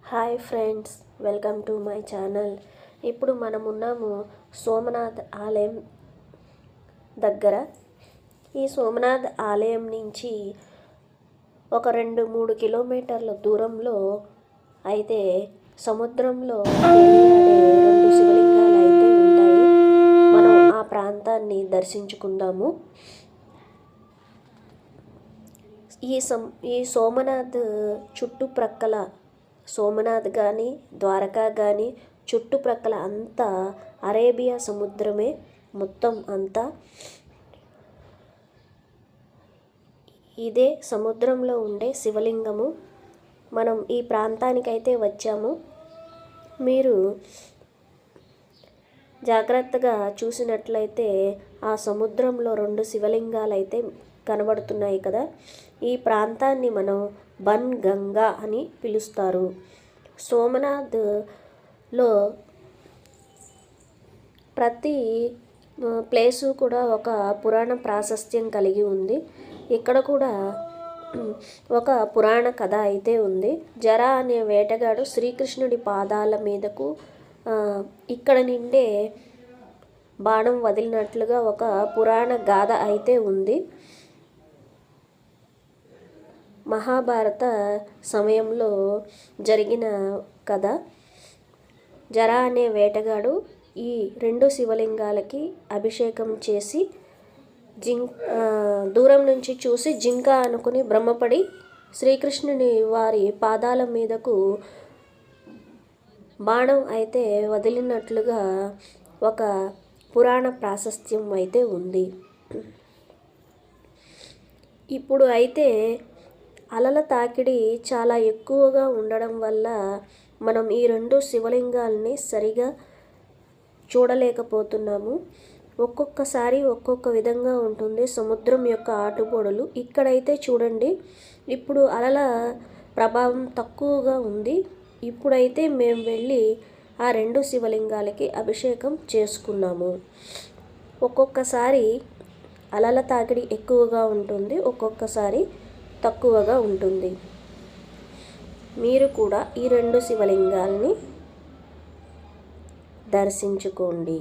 Hi friends, welcome to my channel. ఇప్పుడు మనం ఉన్నాము సోమనాథ్ ఆలయం దగ్గర. ఈ సోమనాథ్ ఆలయం నుంచి ఒక 2-3 కిలోమీటర్ల దూరంలో అయితే సముద్రంలో తేలియాడే 2 శివలింగాలు అయితే ఉంటాయి. మనం ఆ ప్రాంతాన్ని దర్శించుకుందాము. ఈ సోమనాథ్ చుట్టుప్రక్కల సోమనాథ్ కానీ ద్వారకా కానీ చుట్టుప్రక్కల అంతా అరేబియా సముద్రమే మొత్తం అంతా. ఇదే సముద్రంలో ఉండే శివలింగము. మనం ఈ ప్రాంతానికైతే వచ్చాము. మీరు జాగ్రత్తగా చూసినట్లయితే ఆ సముద్రంలో 2 శివలింగాలు అయితే కనబడుతున్నాయి కదా. ఈ ప్రాంతాన్ని మనం బన్ గంగా అని పిలుస్తారు. సోమనాథ్లో ప్రతి ప్లేసు కూడా ఒక పురాణ ప్రాశస్త్యం కలిగి ఉంది. ఇక్కడ కూడా ఒక పురాణ కథ అయితే ఉంది. జరా అనే వేటగాడు శ్రీకృష్ణుడి పాదాల మీదకు ఇక్కడ నుండే బాణం వదిలినట్లుగా ఒక పురాణ గాథ అయితే ఉంది. మహాభారత సమయంలో జరిగిన కథ. జరా అనే వేటగాడు ఈ 2 శివలింగాలకి అభిషేకం చేసి దూరం నుంచి చూసి జింక అనుకుని భ్రమపడి శ్రీకృష్ణుని వారి పాదాల మీదకు బాణం అయితే వదిలినట్లుగా ఒక పురాణ ప్రాశస్త్యం అయితే ఉంది. ఇప్పుడు అయితే అలల తాకిడి చాలా ఎక్కువగా ఉండడం వల్ల మనం ఈ 2 శివలింగాల్ని సరిగా చూడలేకపోతున్నాము. ఒక్కొక్కసారి ఒక్కొక్క విధంగా ఉంటుంది సముద్రం యొక్క ఆటుపోడులు. ఇక్కడైతే చూడండి, ఇప్పుడు అలల ప్రభావం తక్కువగా ఉంది. ఇప్పుడైతే మేము వెళ్ళి ఆ 2 శివలింగాలకి అభిషేకం చేసుకున్నాము. ఒక్కొక్కసారి అలల తాకిడి ఎక్కువగా ఉంటుంది, ఒక్కొక్కసారి తక్కువగా ఉంటుంది. మీరు కూడా ఈ 2 శివలింగాల్ని దర్శించుకోండి.